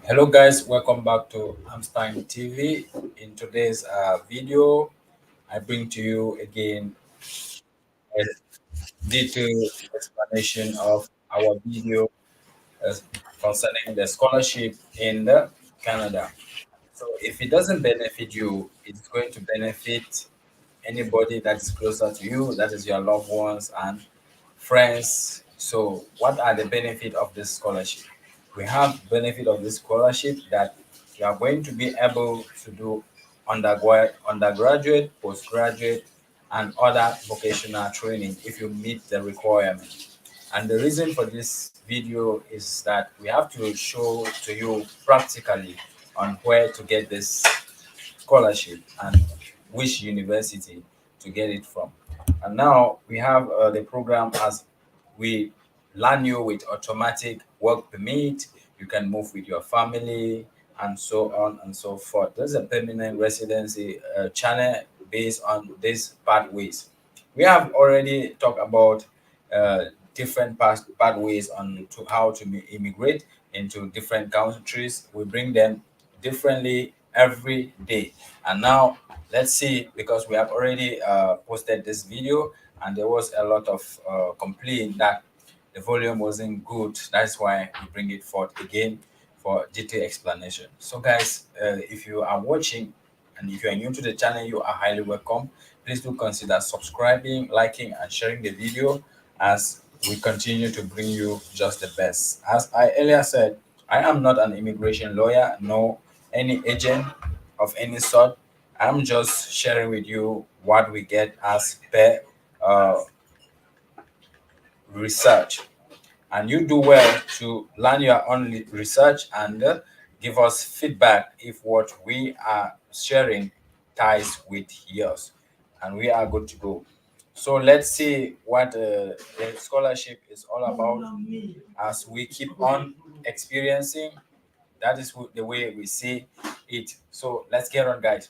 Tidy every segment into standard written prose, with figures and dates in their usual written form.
Hello guys, welcome back to Amstein TV. In today's video, I bring to you again a detailed explanation of our video uh, concerning the scholarship in the Canada. So if it doesn't benefit you, it's going to benefit anybody that is closer to you, that is your loved ones and friends. So what are the benefit of this scholarship? We have benefit of this scholarship that you are going to be able to do undergraduate, postgraduate, and other vocational training if you meet the requirement. And the reason for this video is that we have to show to you practically on where to get this scholarship and which university to get it from. And now we have the program as we land you with automatic work permit. You can move with your family and so on and so forth. There's a permanent residency channel based on these pathways. We have already talked about uh, different pathways on to how to immigrate into different countries. We bring them differently every day. And now let's see, because we have already posted this video and there was a lot of complaint that the volume wasn't good. That's why we bring it forth again for detailed explanation. So guys, if you are watching and if you are new to the channel, you are highly welcome. Please do consider subscribing, liking, and sharing the video as we continue to bring you just the best. As I earlier said, I am not an immigration lawyer, nor any agent of any sort. I'm just sharing with you what we get as per uh, research. And you do well to learn your own research and give us feedback if what we are sharing ties with yours, and we are good to go. So let's see what the scholarship is all about as we keep on experiencing. That is the way we see it. So let's get on, guys.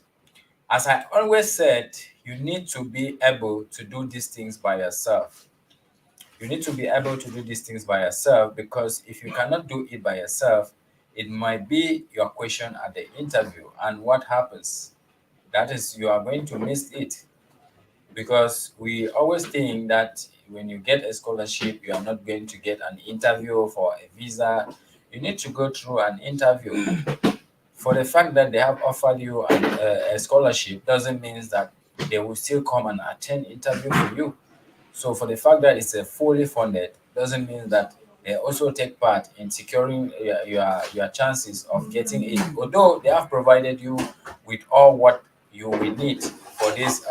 As I always said, you need to be able to do these things by yourself. You need to be able to do these things by yourself, because if you cannot do it by yourself, it might be your question at the interview. And what happens? That is, you are going to miss it, because we always think that when you get a scholarship, you are not going to get an interview for a visa. You need to go through an interview. For the fact that they have offered you a scholarship doesn't mean that they will still come and attend interview for you. So for the fact that it's a fully funded doesn't mean that they also take part in securing your chances of getting it. Although they have provided you with all what you will need for this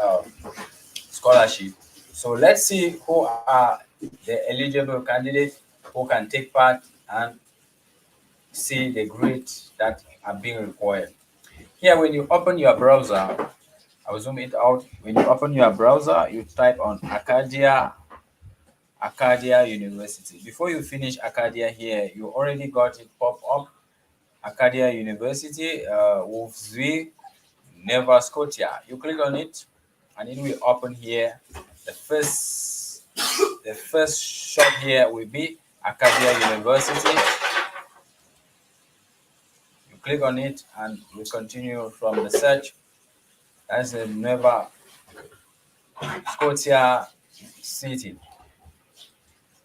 scholarship. So let's see who are the eligible candidates who can take part and see the grades that are being required. Here, when you open your browser, I will zoom it out. When you open your browser, you type on Acadia University. Before you finish Acadia here, you already got it pop up. Acadia University, Wolfsville, Nova Scotia. You click on it, and it will open here. The first, the first shop here will be Acadia University. You click on it, and we continue from the search. That's the Nova Scotia City.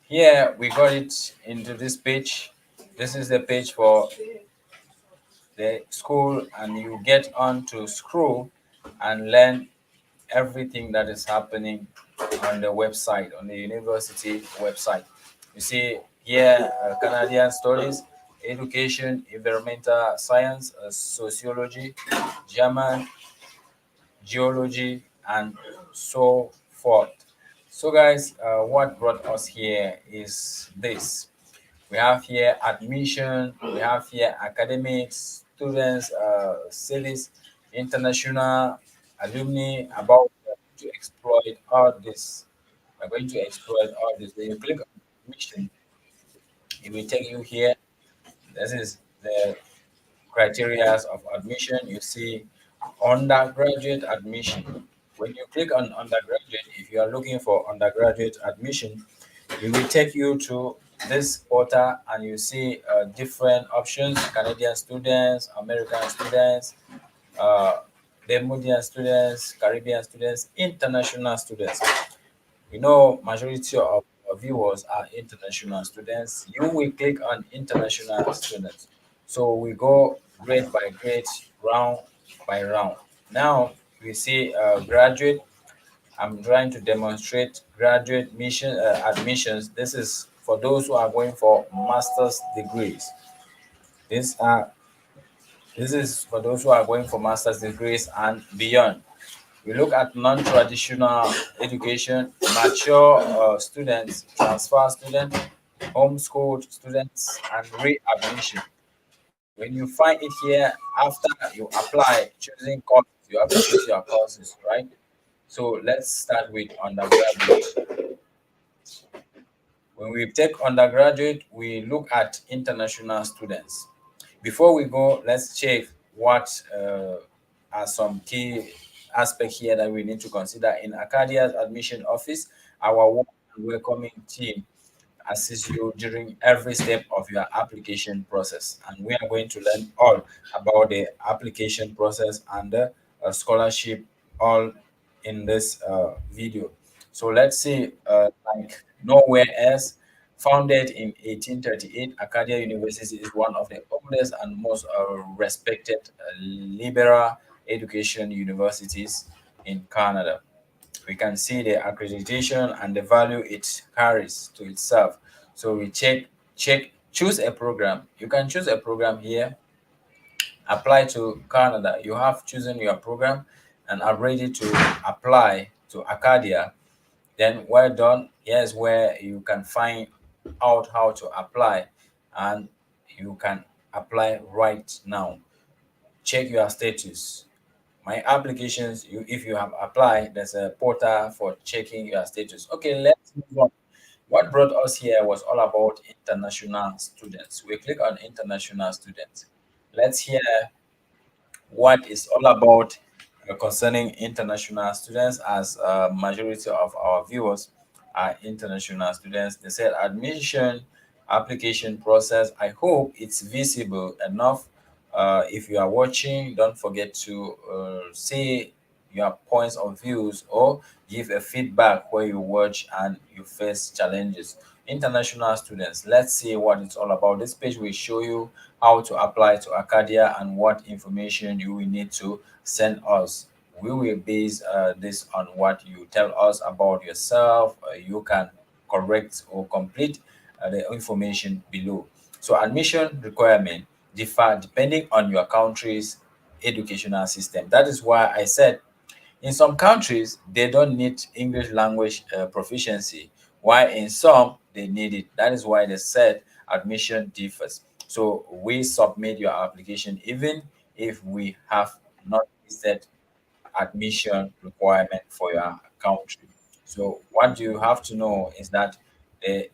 Here we got it into this page. This is the page for the school, and you get on to scroll and learn everything that is happening on the website, on the university website. You see here Canadian studies, education, environmental science, sociology, German, geology, and so forth. So guys, what brought us here is this. We have here admission, we have here academics, students, cities, international alumni, about to exploit all this. We're going to exploit all this. When you click on admission, it will take you here. This is the criteria of admission. You see undergraduate admission. When you click on undergraduate, if you are looking for undergraduate admission, it will take you to this portal and you see different options: Canadian students, American students, uh, Bermudian students, Caribbean students, international students. We know majority of viewers are international students. You will click on international students. So we go grade by grade, round by round. Now we see graduate. I'm trying to demonstrate graduate admissions. This is for those who are going for master's degrees. This are this is for those who are going for master's degrees and beyond. We look at non-traditional education, mature students, transfer students, homeschooled students, and readmission. When you find it here, after you apply choosing courses, you have to choose your courses, right? So let's start with undergraduate. When we take undergraduate, we look at international students. Before we go, let's check what are some key aspects here that we need to consider. In Acadia's admission office, our warm and welcoming team assist you during every step of your application process. And we are going to learn all about the application process and the scholarship all in this video. So let's see, like nowhere else, founded in 1838, Acadia University is one of the oldest and most respected liberal education universities in Canada. We can see the accreditation and the value it carries to itself. So we choose a program. You can choose a program here, apply to Canada. You have chosen your program and are ready to apply to Acadia. Then well done. Here's where you can find out how to apply, and you can apply right now. Check your status. My applications, if you have applied, there's a portal for checking your status. Okay, let's move on. What brought us here was all about international students. We click on international students. Let's hear what is all about concerning international students, as majority of our viewers are international students. They said admission application process. I hope it's visible enough. If you are watching, don't forget to say your points of views or give a feedback where you watch and you face challenges. International students, let's see what it's all about. This page will show you how to apply to Acadia and what information you will need to send us. We will base this on what you tell us about yourself. You can correct or complete the information below. So admission requirement differ depending on your country's educational system. That is why I said in some countries, they don't need English language proficiency, while in some, they need it. That is why they said admission differs. So we submit your application even if we have not listed admission requirement for your country. So what you have to know is that the,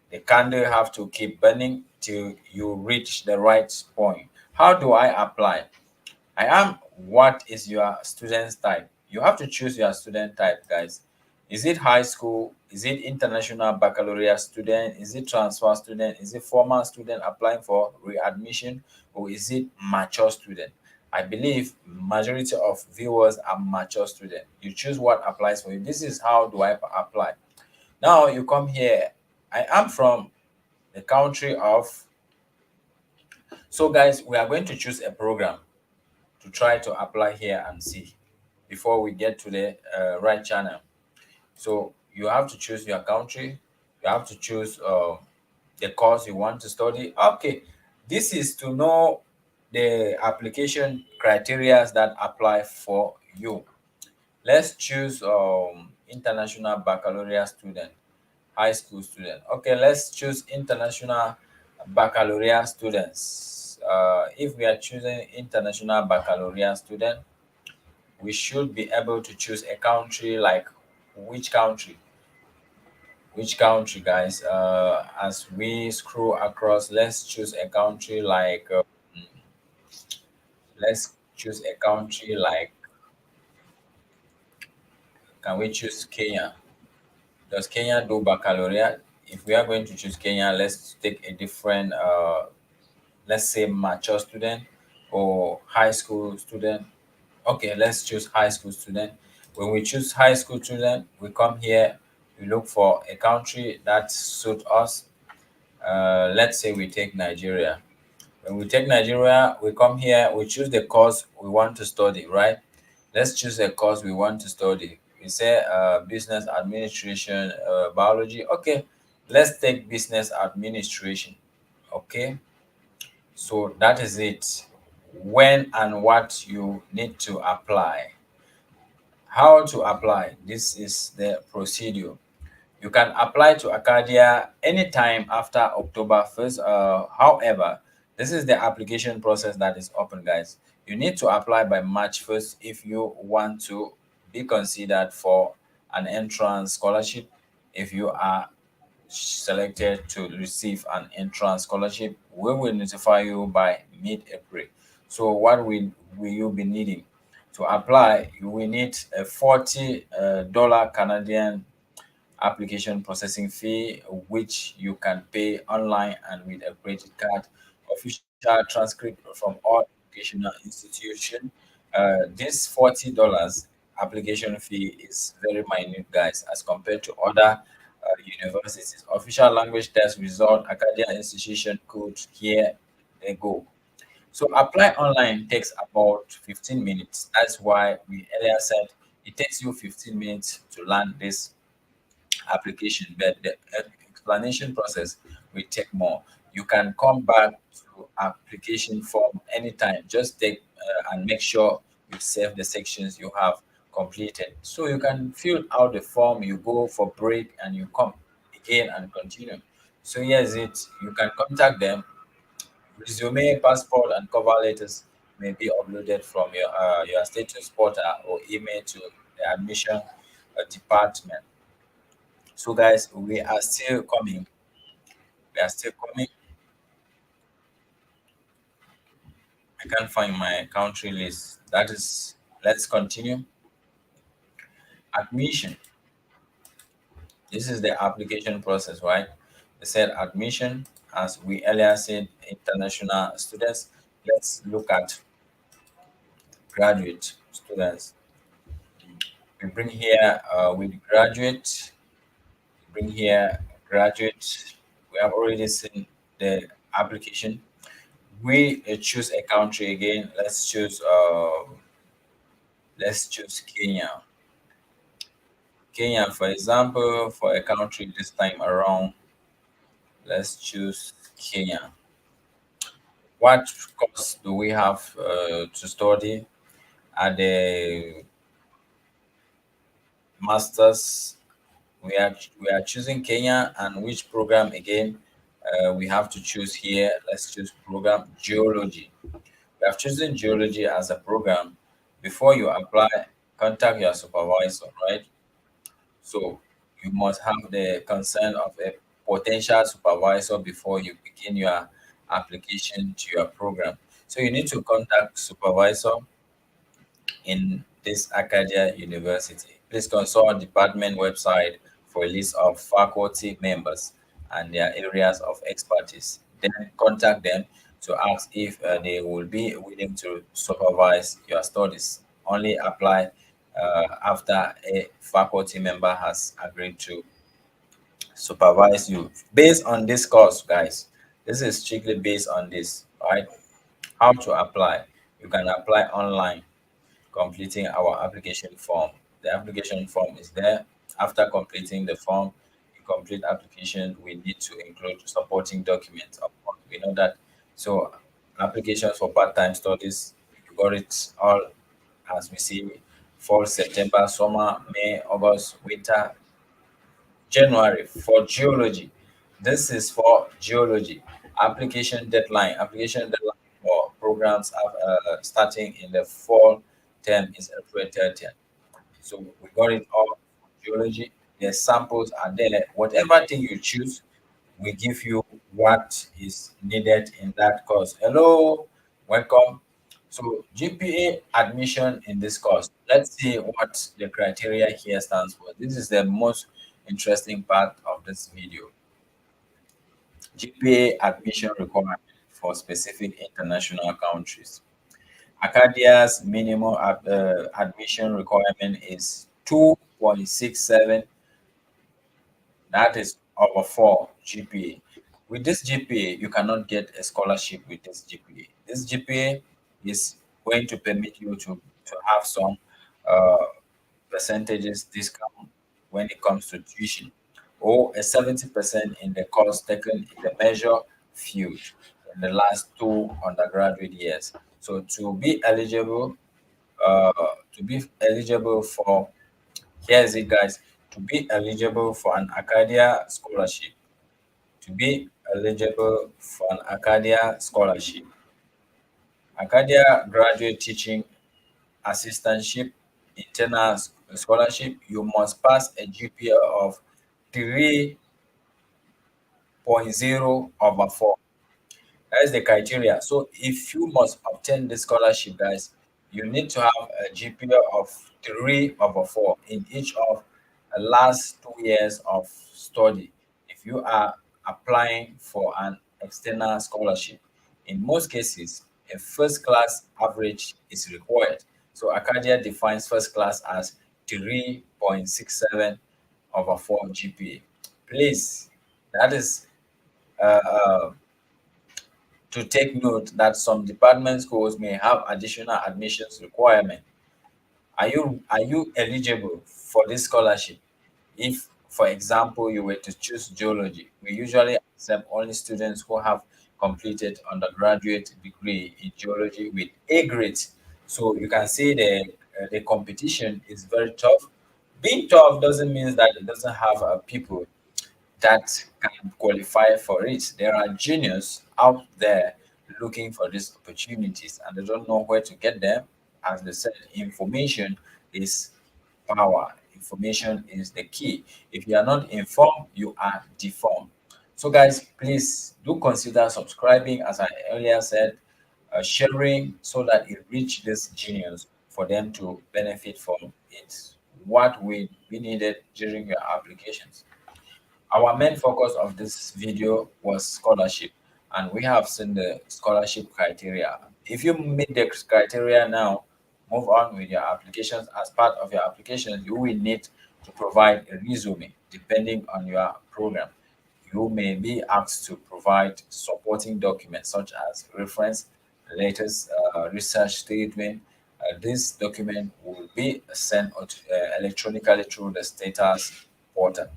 the candle have to keep burning till you reach the right point. How do I apply? I am. What is your student's type? You have to choose your student type, guys. Is it high school? Is it international baccalaureate student? Is it transfer student? Is it former student applying for readmission? Or is it mature student? I believe majority of viewers are mature student. You choose what applies for you. This is how do I apply. Now you come here. I am from the country of. So guys, we are going to choose a program to try to apply here and see before we get to the right channel. So you have to choose your country. You have to choose the course you want to study. Okay, this is to know the application criteria that apply for you. Let's choose international baccalaureate student, high school student. Okay, let's choose international baccalaureate students. If we are choosing international baccalaureate student, we should be able to choose a country like which country? Which country, guys? As we scroll across, let's choose a country like, let's choose a country like, can we choose Kenya? Does Kenya do baccalaureate? if we are going to choose Kenya, let's take a different, let's say, mature student or high school student. Okay, let's choose high school student. When we choose high school student, we come here, we look for a country that suit us. Let's say we take Nigeria. When we take Nigeria, we come here, we choose the course we want to study, right? Let's choose a course we want to study. We say business administration, biology. Okay, let's take business administration. Okay, so that is it. When and what you need to apply. How to apply? This is the procedure. You can apply to Acadia anytime after October 1st. However, this is the application process that is open, guys. You need to apply by March 1st if you want to be considered for an entrance scholarship. If you are selected to receive an entrance scholarship, we will notify you by mid-April. So what will you be needing? To apply, you will need a $40 Canadian application processing fee, which you can pay online and with a credit card. Official transcript from all educational institution. This $40 application fee is very minute, guys, as compared to other universities. Official language test result, academic institution code, here they go. So apply online takes about 15 minutes. That's why we earlier said it takes you 15 minutes to learn this application, but the explanation process will take more. You can come back to application form anytime. Just take and make sure you save the sections you have completed. So you can fill out the form, you go for break, and you come again and continue. So here's it. You can contact them. Resume, passport, and cover letters may be uploaded from your status portal or email to the admission department. So, guys, we are still coming. We are still coming. I can't find my country list. That is, let's continue. Admission. This is the application process, right? They said admission, as we earlier said, international students. Let's look at graduate students. We bring here with graduate, bring here graduate. We have already seen the application. We choose a country again. Let's choose Kenya. Kenya, for example, for a country this time around, let's choose Kenya. What course do we have to study at the masters? We are choosing Kenya, and which program again? We have to choose here. Let's choose program geology. We have chosen geology as a program. Before you apply, contact your supervisor, right? So you must have the consent of a potential supervisor before you begin your application to your program. So you need to contact supervisor in this Acadia University. Please consult department website for a list of faculty members and their areas of expertise. Then contact them to ask if they will be willing to supervise your studies. Only apply after a faculty member has agreed to supervise you. Based on this course, guys, this is strictly based on this, right? How to apply? You can apply online completing our application form. The application form is there. After completing the form, you complete application, we need to include supporting documents. Of course, we know that. So applications for part-time studies, you got it all as we see: fall, September, summer, May, August, winter, January for geology. This is for geology. Application deadline for programs starting in the fall term is April 30th. So we got it all for geology. The samples are there. Whatever thing you choose, we give you what is needed in that course. Hello, welcome. So GPA admission in this course. Let's see what the criteria here stands for. This is the most interesting part of this video. GPA admission requirement for specific international countries. Acadia's minimum admission requirement is 2.67, that is over 4 GPA. With this GPA, you cannot get a scholarship with this GPA. This GPA is going to permit you to have some uh, percentages discount when it comes to tuition, or a 70% in the course taken in the measure field in the last 2 undergraduate years. So uh, to be eligible for, here's it, guys, to be eligible for an Acadia scholarship, to be eligible for an Acadia scholarship, Acadia graduate teaching assistantship, internal scholarship, you must pass a GPA of 3.0/4. That's the criteria. So if you must obtain this scholarship, guys, you need to have a GPA of 3/4 in each of the last 2 years of study. If you are applying for an external scholarship, in most cases, a first class average is required. So Acadia defines first class as 3.67/4 GPA. Please, that is uh, uh, to take note that some department schools may have additional admissions requirement. Are you eligible for this scholarship? If, for example, you were to choose geology, we usually accept only students who have completed undergraduate degree in geology with A grades. So you can see the competition is very tough. Being tough doesn't mean that it doesn't have people that can qualify for it. There are genius out there looking for these opportunities and they don't know where to get them. As they said, information is power. Information is the key. If you are not informed, you are deformed. So, guys, please do consider subscribing, as I earlier said, sharing so that it reach this genius for them to benefit from it. What will be needed during your applications. Our main focus of this video was scholarship, and we have seen the scholarship criteria. If you meet the criteria now, move on with your applications. As part of your application, you will need to provide a resume depending on your program. You may be asked to provide supporting documents such as reference, latest research statement. This document will be sent electronically through the status portal.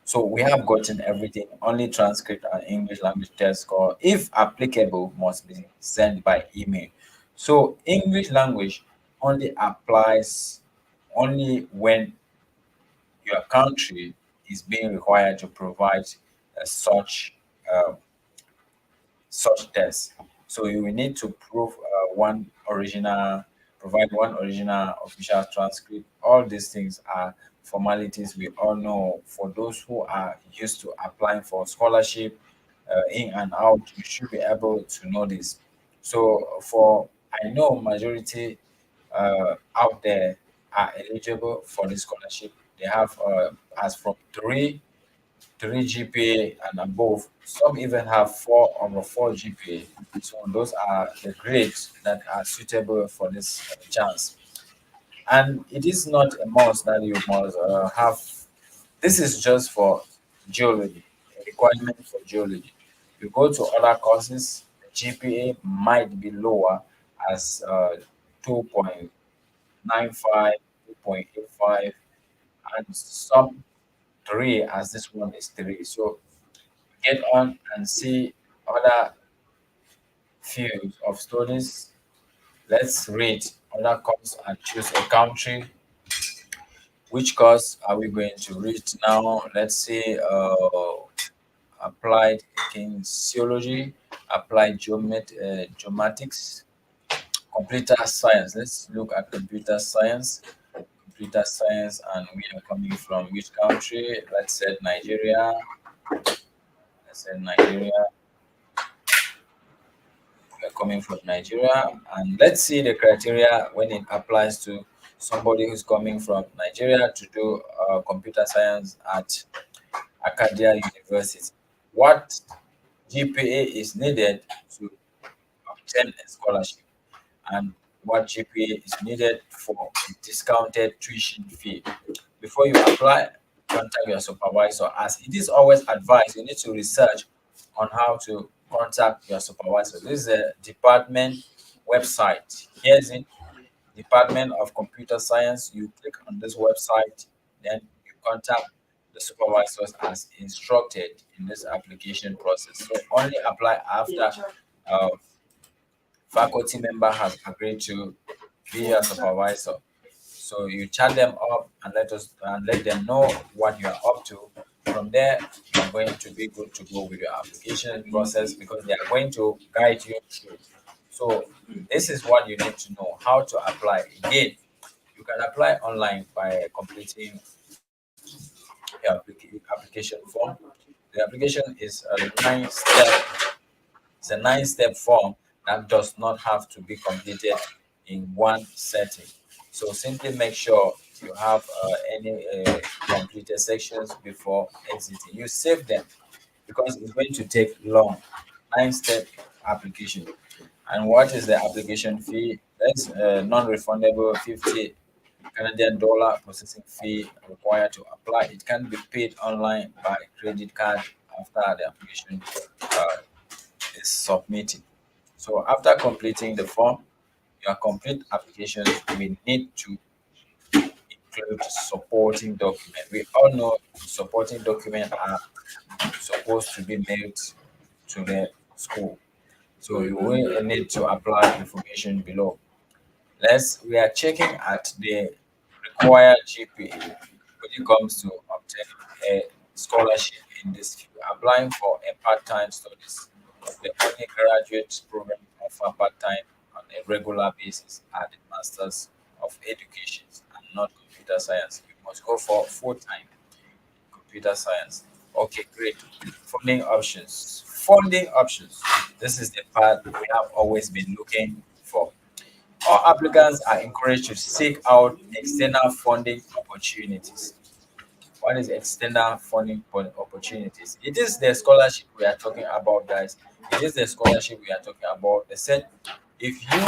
So we have gotten everything. Only transcript and English language test score, if applicable, must be sent by email. So English language only applies only when your country is being required to provide uh, such tests. So you will need to provide one original official transcript. All these things are formalities we all know. For those who are used to applying for scholarship in and out, you should be able to know this. So for I know majority out there are eligible for this scholarship. They have as from 3 GPA and above. Some even have 4/4 GPA. So those are the grades that are suitable for this chance. And it is not a must that you must have. This is just for geology, a requirement for geology. You go to other courses, the GPA might be lower as 2.95, 2.85, and some 3 as this one is 3. So get on and see other fields of studies. Let's read other course and choose a country. Which course are we going to read now? Let's see, applied kinesiology, applied geomatics, computer science. Let's look at computer science. Computer science, and we are coming from which country? Let's say Nigeria. Let's say Nigeria. Coming from Nigeria. And let's see the criteria when it applies to somebody who's coming from Nigeria to do computer science at Acadia University. What GPA is needed to obtain a scholarship, and what GPA is needed for a discounted tuition fee. Before you apply, contact your supervisor. As it is always advised, you need to research on how to contact your supervisor. This is a department website. Here's it, Department of Computer Science. You click on this website, then you contact the supervisors as instructed in this application process. So only apply after uh, faculty member has agreed to be your supervisor. So you chat them up and let them know what you are up to. From there, you're going to be good to go with your application process because they are going to guide you through. So this is what you need to know how to apply. Again, you can apply online by completing your application form. The application is a 9 step form that does not have to be completed in one setting. So simply make sure you have any completed sections before exiting. You save them because it's going to take long. 9 step application. And what is the application fee? That's non-refundable 50 Canadian dollar processing fee required to apply. It can be paid online by credit card after the application uh, is submitted. So after completing the form, your complete application will need to include supporting document. We all know supporting document are supposed to be mailed to the school. So you will need to apply information below. We are checking at the required GPA when it comes to obtaining a scholarship in this field. Applying for a part-time studies. The only graduate program offer part-time on a regular basis are the Masters of Education and not computer science. You must go for full-time computer science. Okay, great. Funding options. Funding options. This is the part we have always been looking for. All applicants are encouraged to seek out external funding opportunities. What is external funding opportunities? It is the scholarship we are talking about, guys. It is the scholarship we are talking about. They said if you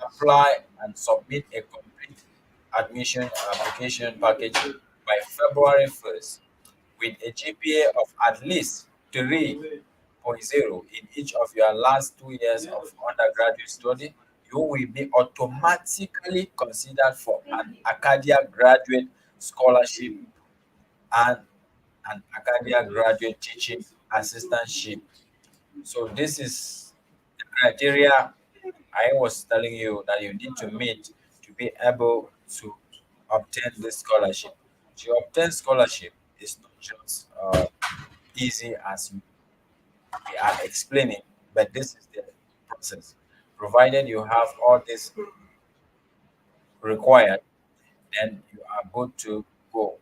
apply and submit a complete admission application package by February 1st with a GPA of at least 3.0 in each of your last 2 years of undergraduate study, you will be automatically considered for an Acadia graduate scholarship and an Acadia graduate teaching assistantship. So this is the criteria I was telling you that you need to meet to be able to obtain this scholarship. To obtain scholarship is not just easy as we are explaining, but this is the process. Provided you have all this required, then you are good to go.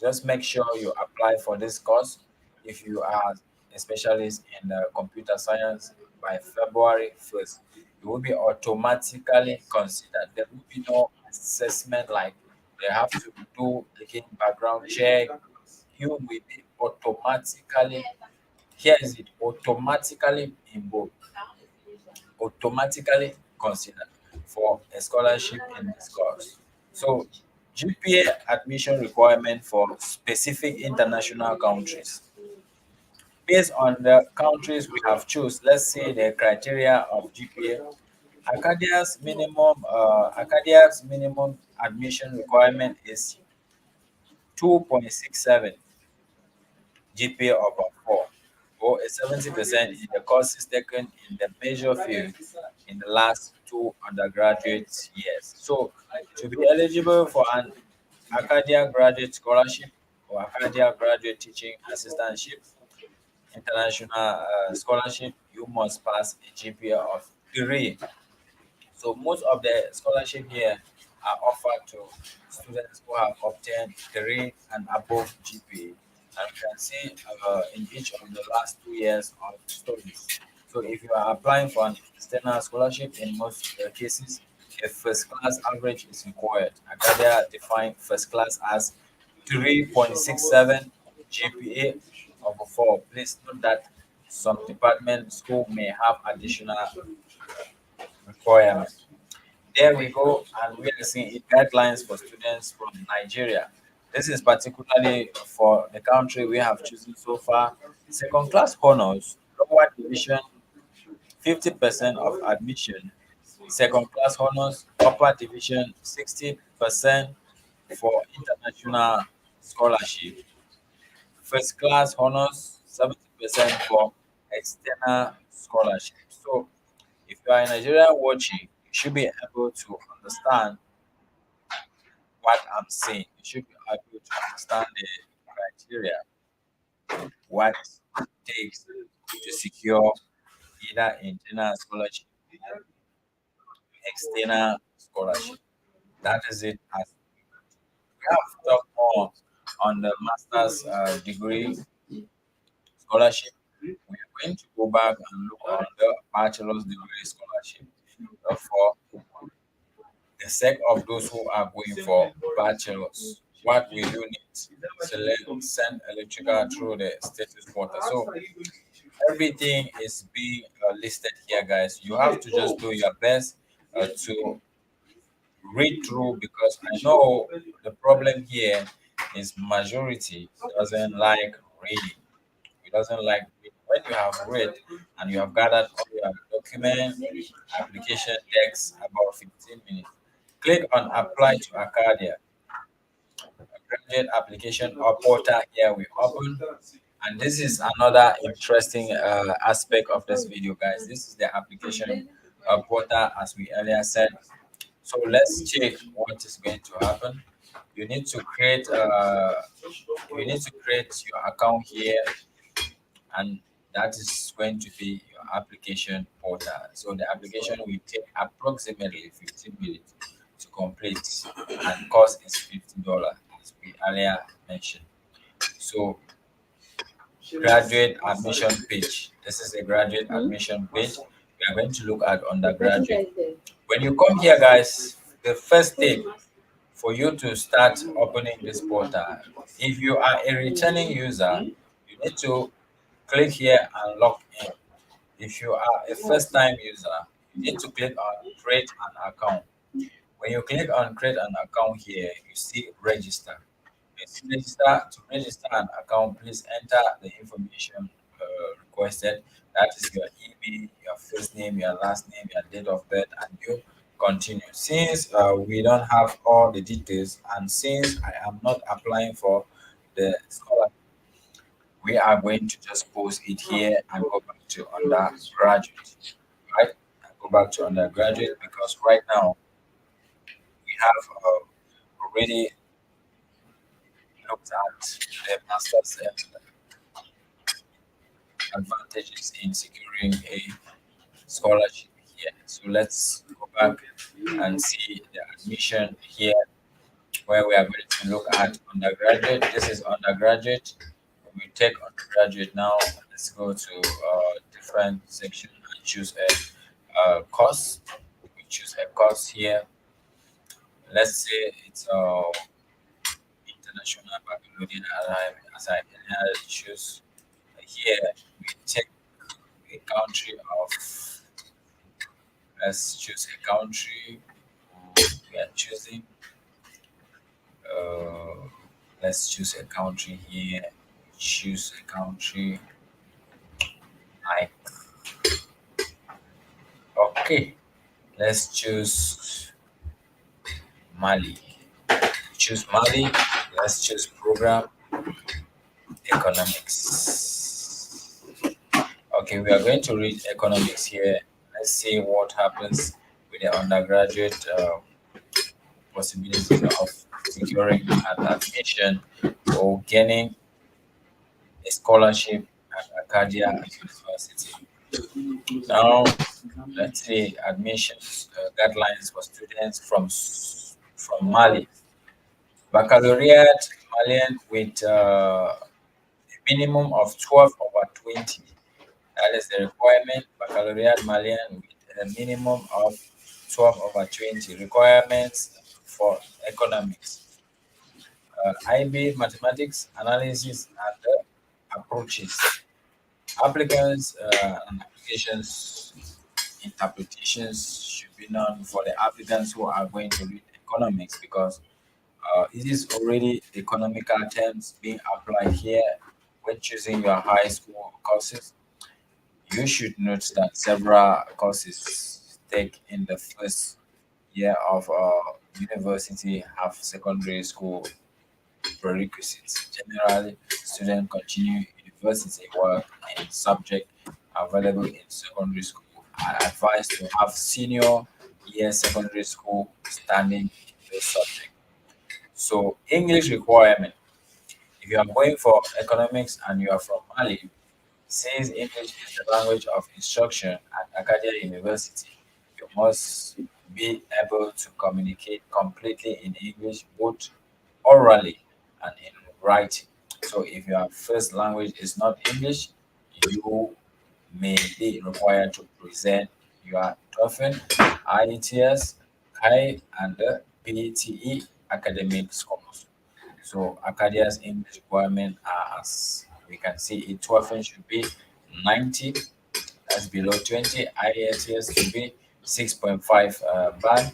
Just make sure you apply for this course if you are a specialist in computer science by February 1st. You will be automatically considered. There will be no assessment like they have to do again background check. You will be automatically, here is it, automatically involved, automatically considered for a scholarship in this course. So, GPA admission requirement for specific international countries. Based on the countries we have choose, let's see the criteria of GPA. Acadia's minimum admission requirement is 2.67 GPA over 4, or a 70% in the courses taken in the major field in the last two undergraduate years. So, to be eligible for an Acadia graduate scholarship or Acadia graduate teaching assistantship, international scholarship, you must pass a GPA of 3. So most of the scholarship here are offered to students who have obtained 3 and above GPA. And you can see in each of the last 2 years of studies. So if you are applying for an external scholarship, in most cases, a first class average is required. Acadia define first class as 3.67 GPA over 4. Please note that some department school may have additional requirements. There we go, and we are seeing guidelines for students from Nigeria. This is particularly for the country we have chosen so far. Second class honors, lower division, 50% of admission. Second class honors, upper division, 60% for international scholarship. First class honors, 70% for external scholarship. So if you are in Nigeria watching, you should be able to understand what I'm saying. You should be able to understand the criteria, what it takes to secure either internal scholarship, external scholarship. That is it. As we have talked more on the master's degree scholarship, we are going to go back and look on the bachelor's degree scholarship. For the sake of those who are going for bachelor's, what we do need send electrical through the status portal. So everything is being listed here, guys. You have to just do your best to read through, because I know the problem here is majority doesn't like reading. It doesn't like reading. When you have read and you have gathered all your document, application takes about 15 minutes. Click on apply to Arcadia. Graduate application or portal here we open. And this is another interesting aspect of this video, guys. This is the application portal, as we earlier said. So let's check what is going to happen. You need to create your account here, and that is going to be your application portal. So the application will take approximately 15 minutes to complete, and cost is $50, as we earlier mentioned. So graduate admission page. This is a graduate admission page. We are going to look at undergraduate. When you come here, guys, the first step for you to start opening this portal, if you are a returning user, you need to click here and log in. If you are a first time user, you need to click on create an account. When you click on create an account here, you see register. To register an account, please enter the information requested. That is your email, your first name, your last name, your date of birth, and you continue. Since we don't have all the details, and since I am not applying for the scholarship, we are going to just post it here and go back to undergraduate, right? And go back to undergraduate, because right now we have already looked at the master's advantages in securing a scholarship here. So let's go back and see the admission here, where we are going to look at undergraduate. This is undergraduate. We take undergraduate now. Let's go to different section and choose a course. We choose a course here. Let's say it's international baccalaureate, as I choose here. We take a country of, let's choose a country we are choosing. Uh, let's choose a country here. Choose a country like, okay, let's choose Mali. Choose Mali. Let's choose program economics. Okay, we are going to read economics here. Let's see what happens with the undergraduate possibilities of securing an admission or gaining a scholarship at Acadia University. Now, let's see admissions guidelines for students from Mali. Baccalaureate Malian with a minimum of 12 over 20. That is the requirement. Baccalaureate Malian with a minimum of 12 over 20. Requirements for economics. IB mathematics analysis and approaches. Applicants and applications interpretations should be known for the applicants who are going to read economics because it is already economical terms being applied here when choosing your high school courses. You should note that several courses take in the first year of university have secondary school prerequisites. Generally, students continue university work in subject available in secondary school are advised to have senior year secondary school standing in those subjects. So English requirement. If you are going for economics and you are from Mali, since English is the language of instruction at Acadia University, you must be able to communicate completely in English, both orally and in writing. So if your first language is not English, you may be required to present your TOEFL, IELTS, I, and the PTE academic scores. So Acadia's English requirement are, as we can see, it TOEFL should be 90, that's below 20. IELTS should be 6.5 band.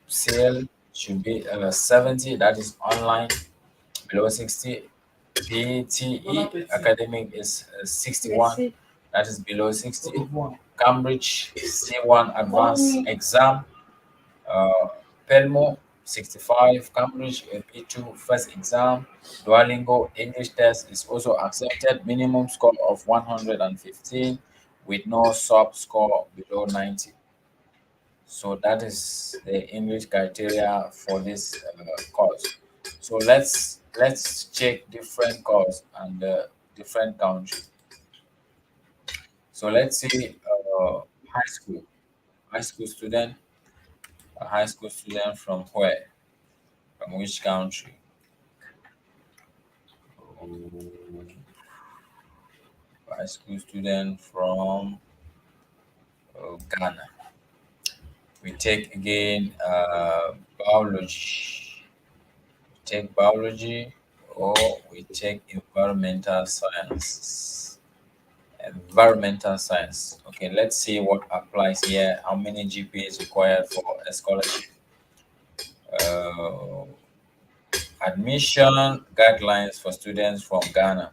CL should be 70, that is online, below 60. PTE academic is 61, that is below 60. Cambridge C1 advanced exam, uh, Pelmo 65, Cambridge P2 first exam, Duolingo English test is also accepted, minimum score of 115 with no sub score below 90. So that is the English criteria for this course. So let's check different course and different country. So let's see high school. High school student, a high school student from where? From which country? Oh, high school student from Ghana. We take again biology. We take biology or we take environmental science. Environmental science. Okay, let's see what applies here. How many GPA is required for a scholarship? Uh, Admission guidelines for students from Ghana.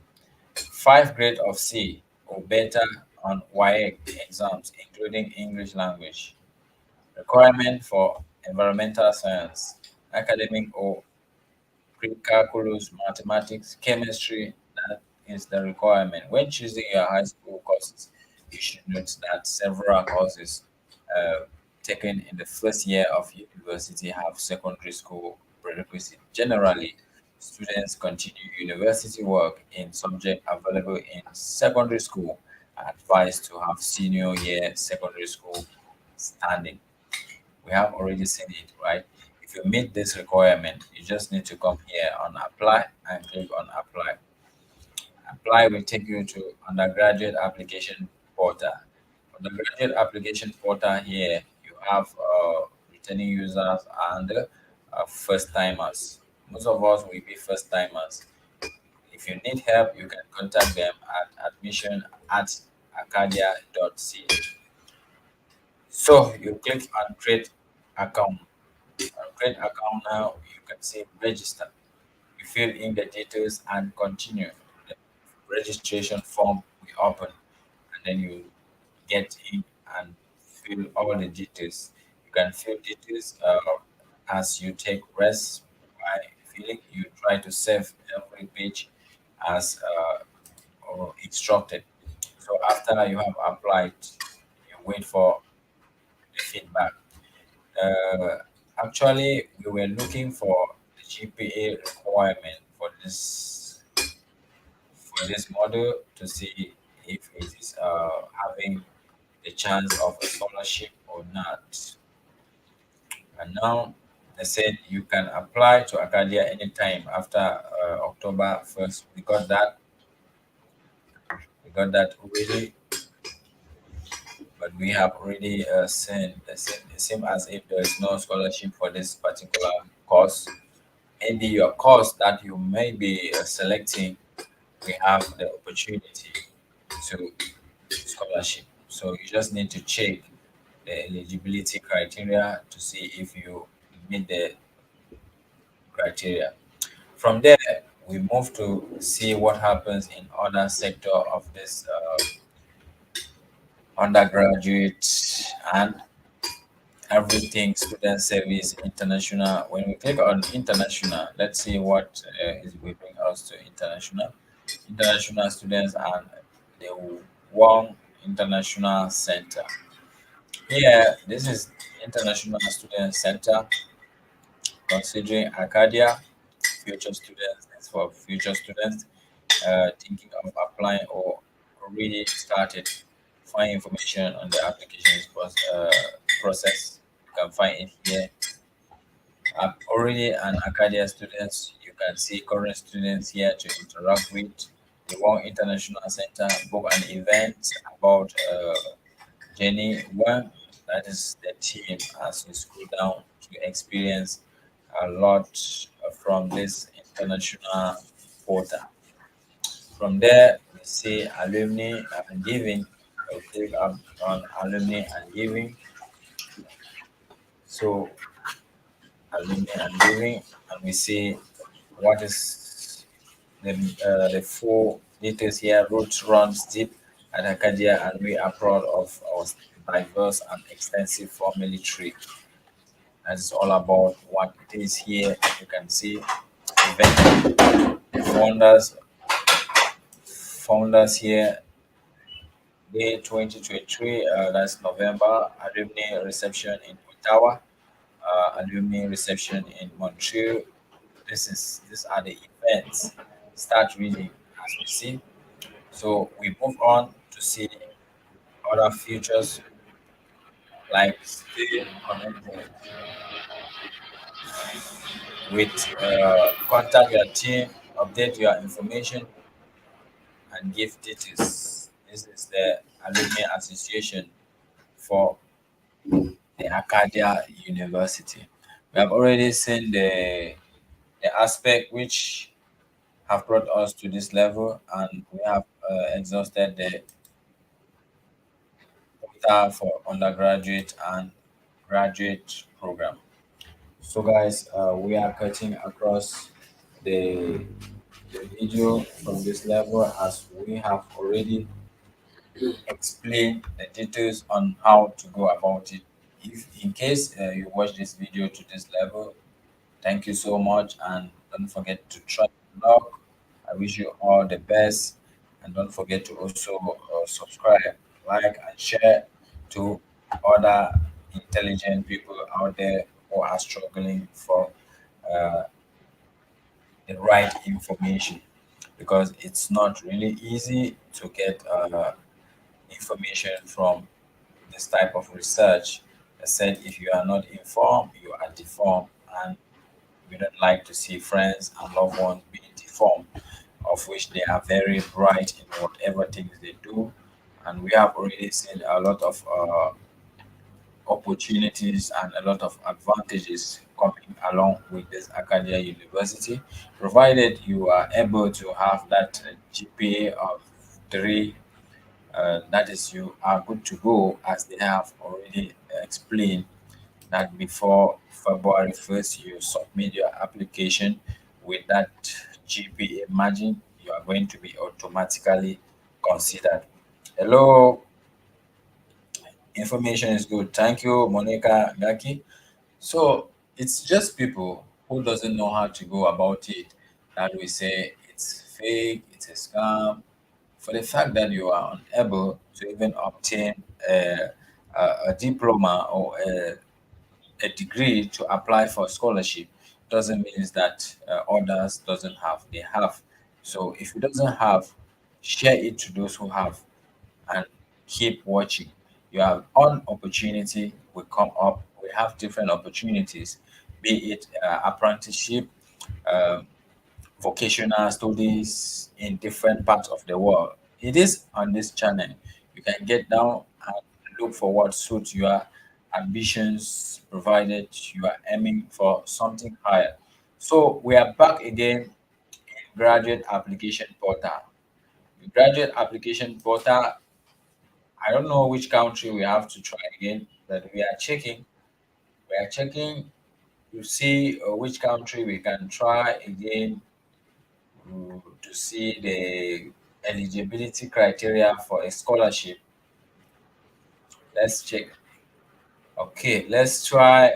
5 grade of C or better on WAEC exams, including English language. Requirement for environmental science, academic or pre-calculus, mathematics, chemistry. That is the requirement. When choosing your high school courses, you should note that several courses uh, taken in the first year of university have secondary school prerequisite. Generally, students continue university work in subject available in secondary school are advised to have senior year secondary school standing. We have already seen it, right? If you meet this requirement, you just need to come here on apply and click on apply. Apply will take you to undergraduate application portal. Undergraduate application portal here, you have returning users and first timers. Most of us will be first timers. If you need help, you can contact them at admission at acadia.ca. So you click on create account. Create account now, you can say register. You fill in the details and continue. The registration form will open and then you get in and fill all the details. You can fill details as you take rest by filling. You try to save every page as or instructed. So after you have applied, you wait for the feedback. Uh, Actually, we were looking for the GPA requirement for this model to see if it is having the chance of a scholarship or not. And now they said you can apply to Acadia anytime after October 1st. We got that already, but we have already seen the same as if there is no scholarship for this particular course. Maybe your course that you may be selecting we have the opportunity to scholarship. So you just need to check the eligibility criteria to see if you meet the criteria. From there, we move to see what happens in other sector of this undergraduate and everything student service international. When we click on international, let's see what is will bring us to international students and the one international center. Here, this is international student center considering Arcadia future students. It's for future students thinking of applying or already started. Find information on the applications process. You can find it here. Already an Acadia students, you can see current students here to interact with. The One International Center book an event about Jenny One. That is the team as you scroll down to experience a lot from this international portal. From there, we see alumni and giving. We click up on alumni and giving. So alumni and giving, and we see what is the full details here. Roots runs deep at Acadia, and we are proud of our diverse and extensive family tree. That's all about what it is here. You can see event founders here. Day 2023, that's November. Alumni reception in Ottawa. Alumni reception in Montreal. These are the events. Start reading as we see. So we move on to see other features like stay connected with contact your team, update your information, and give details. This is the Alumni Association for the Acadia University. We have already seen the aspect which have brought us to this level, and we have exhausted the quota for undergraduate and graduate program. So, guys, we are cutting across the, the video from this level as we have already explained the details on how to go about it. If in case you watch this video to this level, thank you so much, and don't forget to try your luck. I wish you all the best, and don't forget to also subscribe, like, and share to other intelligent people out there who are struggling for uh, the right information, because it's not really easy to get information from this type of research. I said if you are not informed, you are deformed, and we don't like to see friends and loved ones being deformed, of which they are very bright in whatever things they do. And we have already seen a lot of opportunities and a lot of advantages coming along with this Acadia University, provided you are able to have that GPA of 3. That is, you are good to go, as they have already explained that before February 1st, you submit your application with that GPA margin, you are going to be automatically considered. Hello, information is good. Thank you, Monica Gaki. So it's just people who doesn't know how to go about it that we say it's fake, it's a scam. For the fact that you are unable to even obtain a diploma or a degree to apply for scholarship doesn't mean that others doesn't have. They have. So if it doesn't have, share it to those who have, and keep watching. You have on opportunity will come up. We have different opportunities, be it apprenticeship, um, vocational studies in different parts of the world. It is on this channel. You can get down and look for what suits your ambitions, provided you are aiming for something higher. So we are back again in graduate application portal. Graduate application portal. I don't know which country we have to try again, but we are checking. We are checking to see which country we can try again to see the eligibility criteria for a scholarship. Let's check. Okay, let's try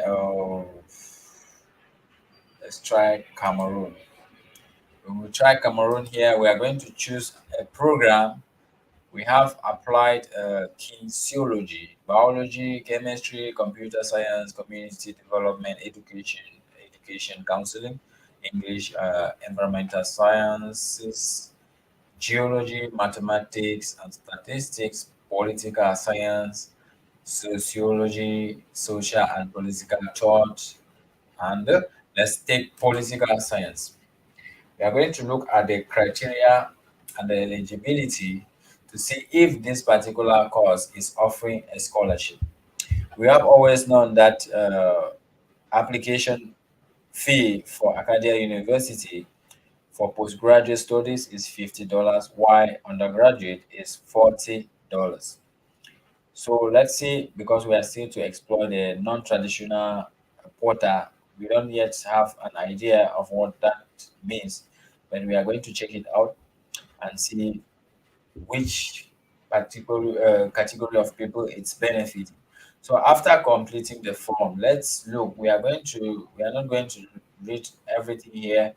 Cameroon. We will try Cameroon here. We are going to choose a program. We have applied kinesiology, biology, chemistry, computer science, community development, education counseling, English, environmental sciences, geology, mathematics and statistics, political science, sociology, social and political thought, and let's take political science. We are going to look at the criteria and the eligibility to see if this particular course is offering a scholarship. We have always known that application fee for Acadia University for postgraduate studies is $50, while undergraduate is $40. So let's see, because we are still to explore the non-traditional portal, we don't yet have an idea of what that means, but we are going to check it out and see which particular category of people it's benefiting. So after completing the form, let's look. We are not going to read everything here.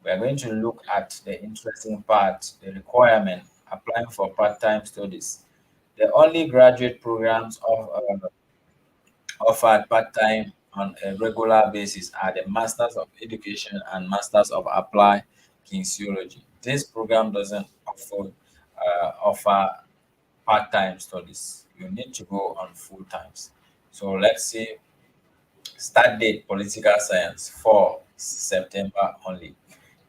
We are going to look at the interesting part, the requirement, applying for part-time studies. The only graduate programs offered part-time on a regular basis are the Masters of Education and Masters of Applied Kinesiology. This program doesn't offer part-time studies. You need to go on full times. So let's see, start date political science for September only.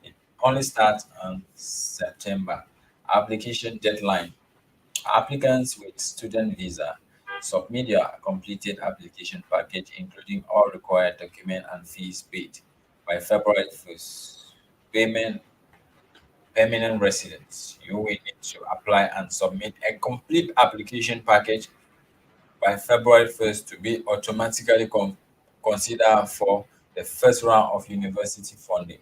It only starts on September. Application deadline. Applicants with student visa submit your completed application package, including all required documents and fees paid by February 1st. Payment. Permanent residents. You will need to apply and submit a complete application package by February 1st to be automatically considered for the first round of university funding.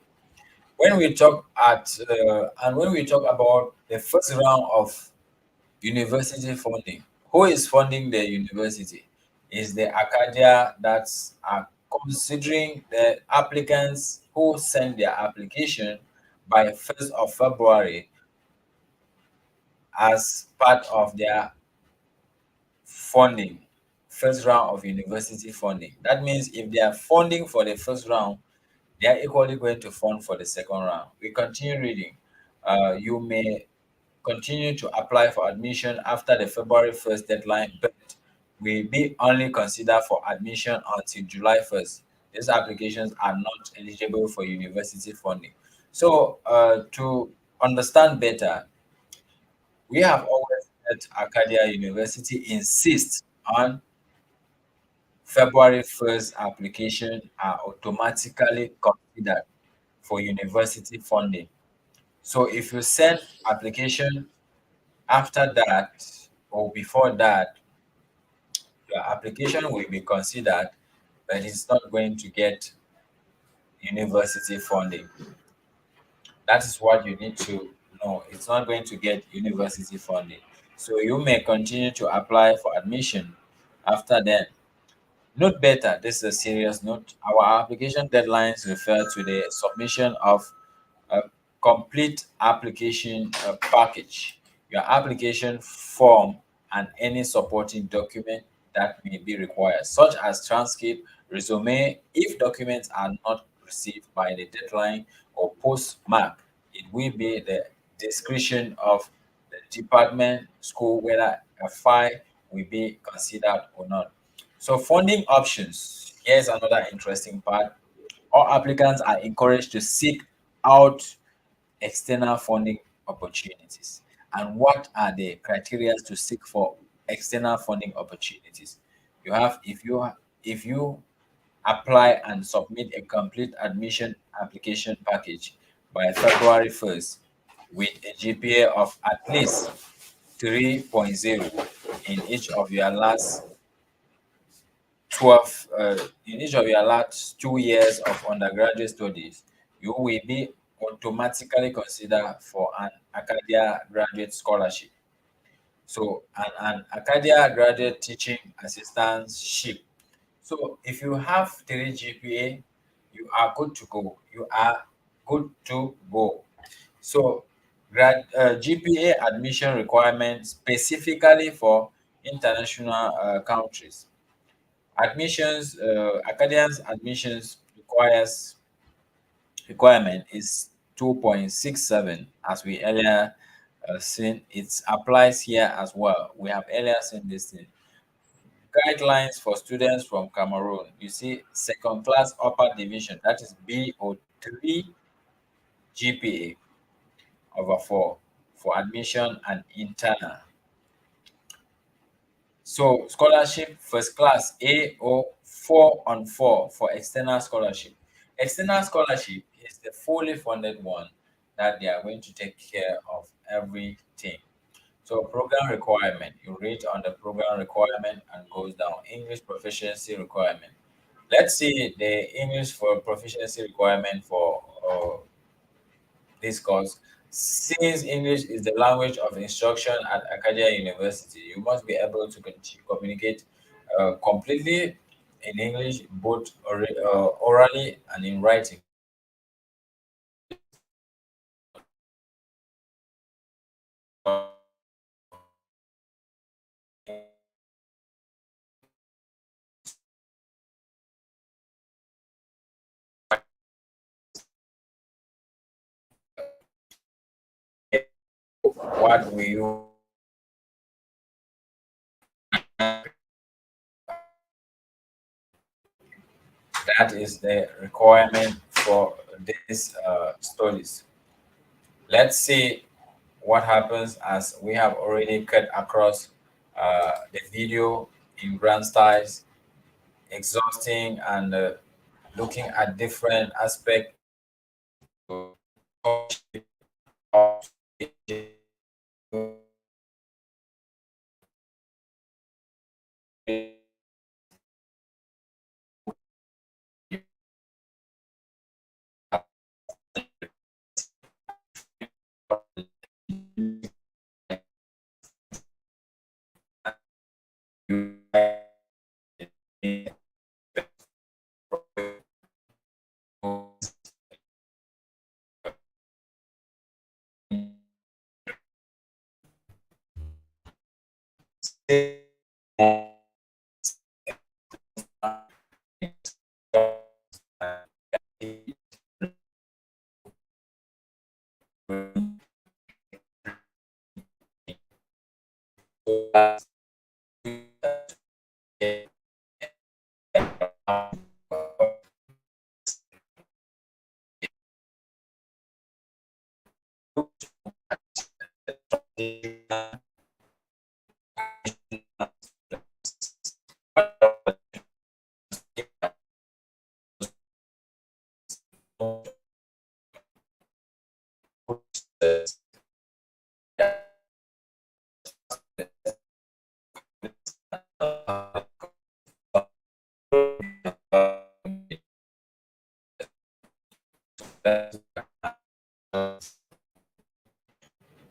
When we talk about the first round of university funding, who is funding the university? Is the Acadia that's considering the applicants who send their application by 1st of February as part of their funding, first round of university funding. That means if they are funding for the first round, they are equally going to fund for the second round. We continue reading. You may continue to apply for admission after the February 1st deadline, but will be only considered for admission until July 1st. These applications are not eligible for university funding. So, to understand better, we have always let Acadia University insist on February 1st application are automatically considered for university funding. So if you send application after that or before that, your application will be considered, but it's not going to get university funding. That is what you need to know. It's not going to get university funding. So you may continue to apply for admission after then. Note better, this is a serious note. Our application deadlines refer to the submission of a complete application package, your application form, and any supporting document that may be required, such as transcript, resume. If documents are not received by the deadline or postmark, it will be the discretion of the department, school, whether a file will be considered or not. So, funding options. Here's another interesting part. All applicants are encouraged to seek out external funding opportunities. And what are the criteria to seek for external funding opportunities? You have if you apply and submit a complete admission application package by February 1st, with a GPA of at least 3.0 in each of your last 12, in each of your last 2 years of undergraduate studies, you will be automatically considered for an Acadia graduate scholarship. So, an Acadia graduate teaching assistantship. So, if you have 3 GPA, you are good to go. You are good to go. So, GPA admission requirements specifically for international countries. Acadians admissions requirement is 2.67, as we earlier seen. It applies here as well. We have earlier seen this thing. Guidelines for students from Cameroon. You see, second class upper division, that is BO3 GPA over 4 for admission and internal. So scholarship first class AO 4 on 4 for external scholarship. External scholarship is the fully funded one that they are going to take care of everything. So program requirement, you read on the program requirement and goes down. English proficiency requirement. Let's see the English for proficiency requirement for this course. Since English is the language of instruction at Acadia University, you must be able to communicate completely in English, both orally and in writing. What will you? That is the requirement for these studies. Let's see what happens as we have already cut across the video in grand styles, exhausting and looking at different aspects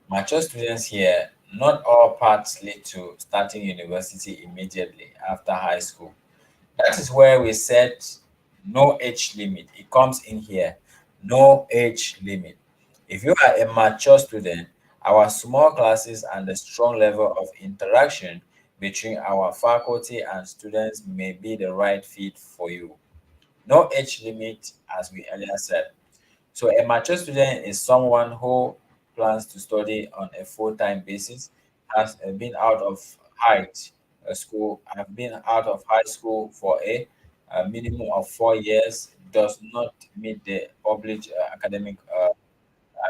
mature students here, not all paths lead to starting university immediately after high school. That is where we set no age limit. It comes in here. No age limit. If you are a mature student, our small classes and the strong level of interaction between our faculty and students may be the right fit for you. No age limit, as we earlier said. So a mature student is someone who plans to study on a full-time basis, has been out of school, have been out of high school for a minimum of 4 years, does not meet the published academic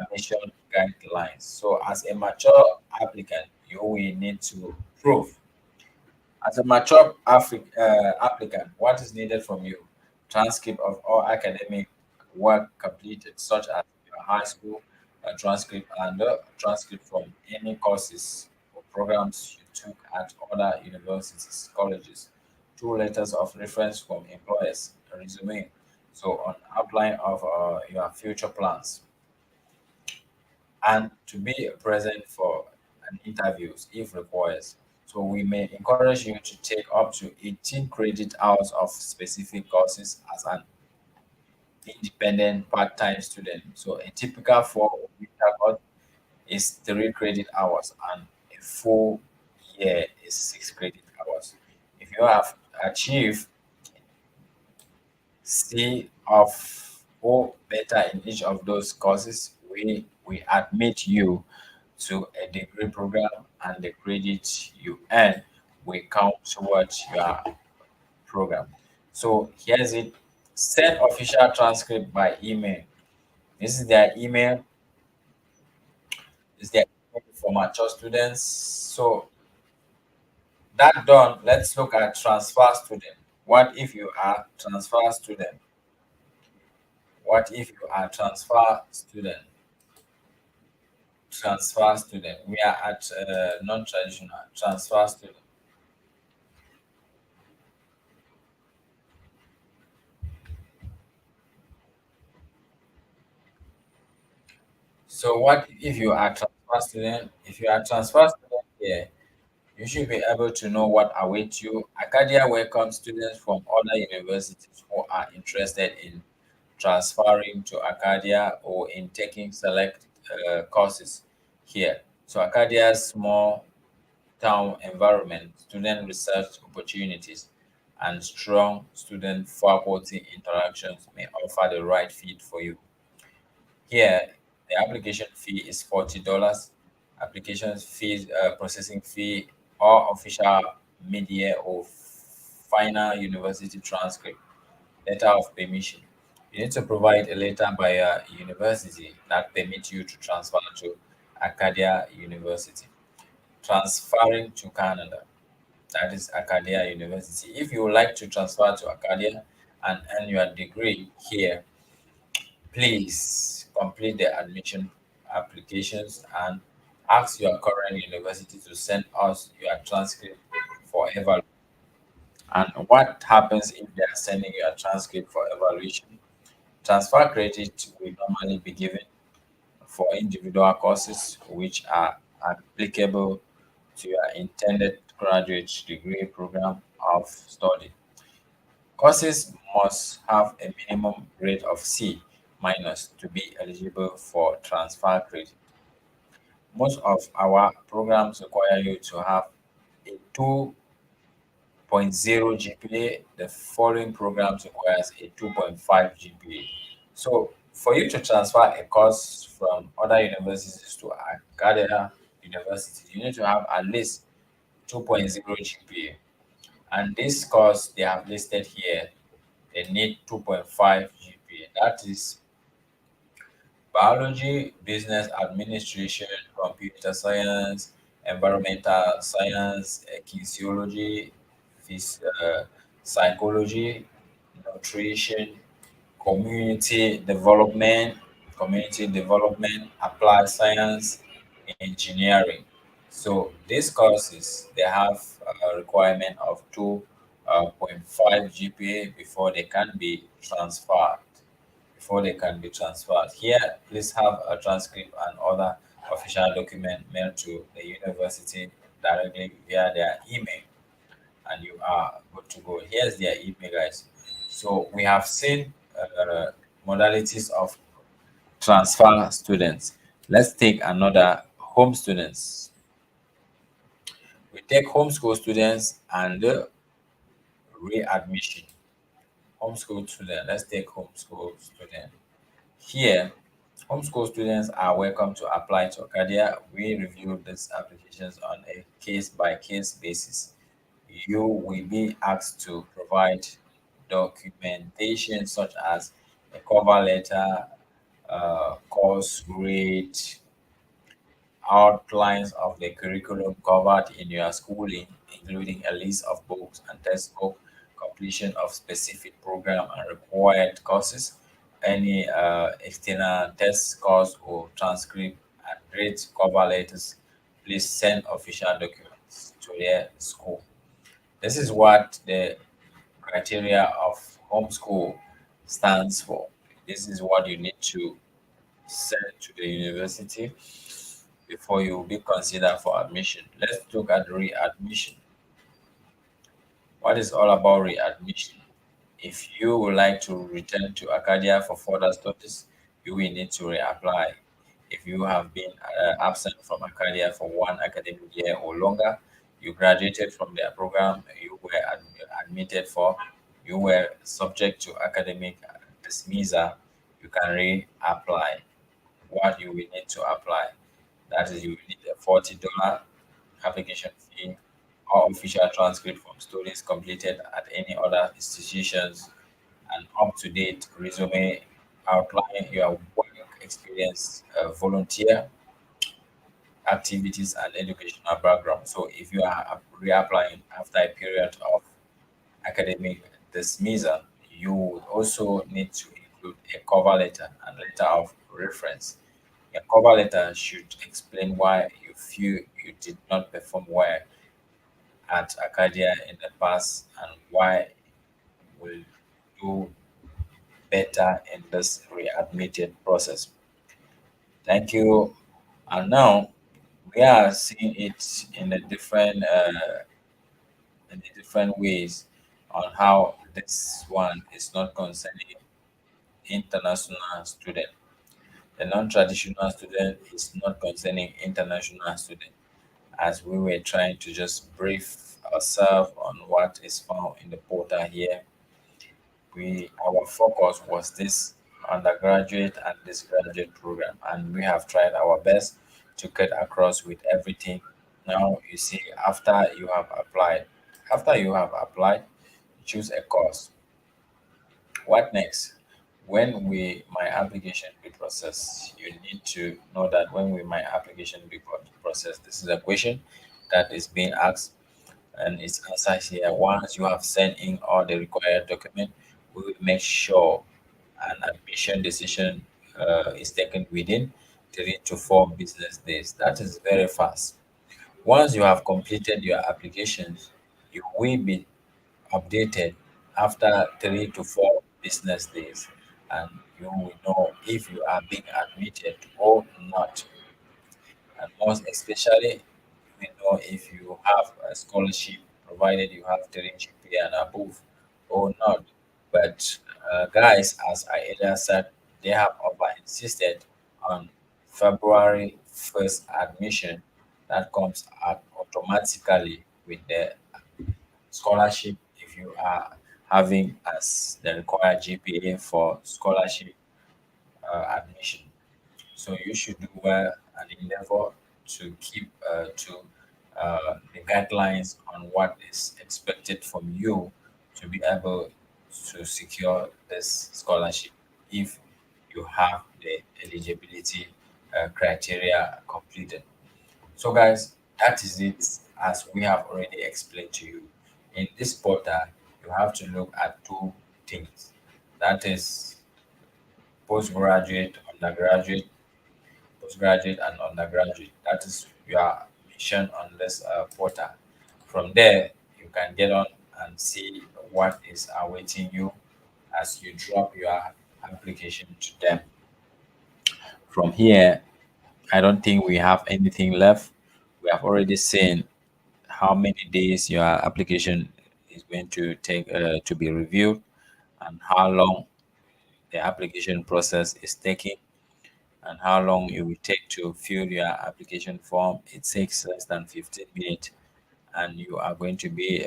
admission guidelines. So as a mature applicant, you will need to prove. As a mature applicant, what is needed from you? Transcript of all academic work completed, such as your high school, a transcript and a transcript from any courses or programs you took at other universities, colleges, two letters of reference from employers, a resume, so on outline of your future plans, and to be present for an interviews if required. So we may encourage you to take up to 18 credit hours of specific courses as an independent part-time student. So a typical 4 winter course is 3 credit hours and a full year is 6 credit hours. If you have achieved C of or better in each of those courses, we admit you to a degree program, and the credit you earn will count towards your program. So here's it. Send official transcript by email. This is their email. This is their email for mature students. So that done, let's look at transfer student. What if you are transfer student? What if you are transfer student? Transfer student. We are at non-traditional transfer student. So what if you are transfer student? If you are transfer student here, you should be able to know what awaits you. Acadia welcomes students from other universities who are interested in transferring to Acadia or in taking select courses here. So Acadia's small town environment, student research opportunities, and strong student faculty interactions may offer the right fit for you. Here, the application fee is $40. Application fees, processing fee, or official media or final university transcript, letter of permission. You need to provide a letter by a university that permits you to transfer to Acadia University. Transferring to Canada, that is Acadia University. If you would like to transfer to Acadia and earn your degree here, please complete the admission applications and ask your current university to send us your transcript for evaluation. And what happens if they are sending you a transcript for evaluation? Transfer credit will normally be given for individual courses which are applicable to your intended graduate degree program of study. Courses must have a minimum grade of C minus to be eligible for transfer credit. Most of our programs require you to have a 2.0 GPA. The following programs requires a 2.5 GPA. So for you to transfer a course from other universities to Academia University, you need to have at least 2.0 GPA. And this course they have listed here, they need 2.5 GPA. That is biology, business administration, computer science, environmental science, kinesiology, psychology, nutrition, community development, applied science, engineering. So these courses they have a requirement of 2.5 GPA before they can be transferred. Here, please have a transcript and other official document mailed to the university directly via their email, and you are good to go. Here's their email, guys. So we have seen modalities of transfer students. Let's take another home students. We take homeschool students and readmission. Homeschool student. Let's take homeschool student. Here, homeschool students are welcome to apply to Acadia. We review these applications on a case-by-case basis. You will be asked to provide documentation such as a cover letter, course grade, outlines of the curriculum covered in your schooling, including a list of books and textbook, completion of specific program and required courses, any external test scores or transcript and grade cover letters, please send official documents to their school. This is what the criteria of homeschool stands for. This is what you need to send to the university before you be considered for admission. Let's look at readmission. What is all about readmission? If you would like to return to Acadia for further studies, you will need to reapply. If you have been absent from Acadia for one academic year or longer, you graduated from their program, you were admitted for, you were subject to academic dismissal, you can reapply. What you will need to apply, that is, you will need a $40 application fee or official transcript from studies completed at any other institutions, an up-to-date resume outlining your work experience, volunteer activities, and educational background. So if you are reapplying after a period of academic dismissal, you would also need to include a cover letter and letter of reference. A cover letter should explain why you feel you did not perform well at Acadia in the past and why will do better in this readmitted process. Thank you. And now we are seeing it in the different ways on how this one is not concerning international student. The non-traditional student is not concerning international student, as we were trying to just brief ourselves on what is found in the portal here. Our focus was this undergraduate and this graduate program, and we have tried our best to get across with everything. Now you see, after you have applied, choose a course. What next? When will my application be processed? You need to know that when will my application be processed? This is a question that is being asked, and its answer here. Once you have sent in all the required document, we will make sure an admission decision is taken within 3 to 4 business days. That is very fast. Once you have completed your applications, you will be updated after 3 to 4 business days, and you will know if you are being admitted or not. And most especially, you will know if you have a scholarship, provided you have 3 GPA and above or not. But guys, as I earlier said, they have over insisted on February 1st admission that comes out automatically with the scholarship if you are having as the required GPA for scholarship admission. So you should do well and endeavor to keep to the guidelines on what is expected from you to be able to secure this scholarship if you have the eligibility criteria completed. So, guys, that is it as we have already explained to you. In this portal, you have to look at two things, that is postgraduate, undergraduate, postgraduate, and undergraduate. That is your mission on this portal. From there, you can get on and see what is awaiting you as you drop your application to them. From here, I don't think we have anything left. We have already seen how many days your application is going to take to be reviewed and how long the application process is taking and how long it will take to fill your application form. It takes less than 15 minutes, and you are going to be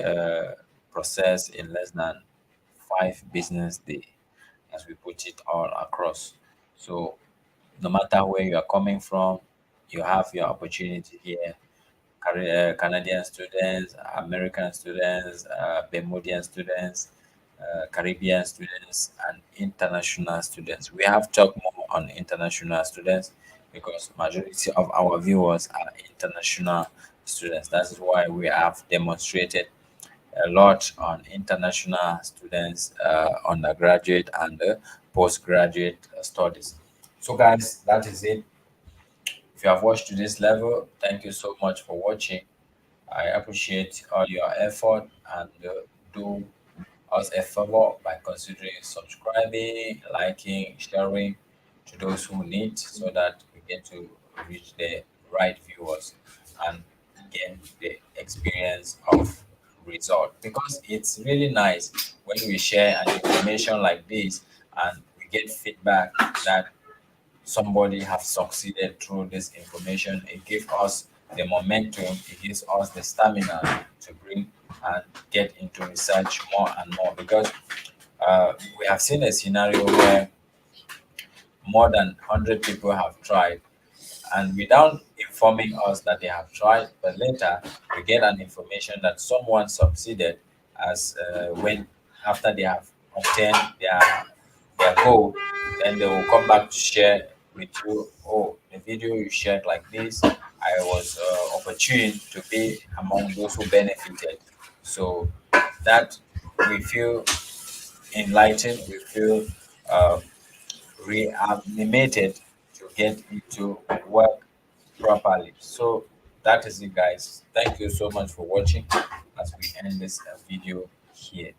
processed in less than 5 business days, as we put it all across. So, no matter where you are coming from, you have your opportunity here. Canadian students, American students, Bermudian students, Caribbean students, and international students. We have talked more on international students because majority of our viewers are international students. That is why we have demonstrated a lot on international students, undergraduate and postgraduate studies. So, guys, that is it. If you have watched to this level, thank you so much for watching. I appreciate all your effort, and do us a favor by considering subscribing, liking, sharing to those who need, so that we get to reach the right viewers and get the experience of result. Because it's really nice when we share an information like this and we get feedback that somebody have succeeded through this information. It gives us the momentum, it gives us the stamina to bring and get into research more and more, because we have seen a scenario where more than 100 people have tried, and without informing us that they have tried, but later we get an information that someone succeeded as when after they have obtained their goal, then they will come back to share with you. Oh, the video you shared like this, I was opportune to be among those who benefited. So that we feel enlightened, we feel uh, reanimated to get into work properly. So that is it, guys. Thank you so much for watching as we end this video here.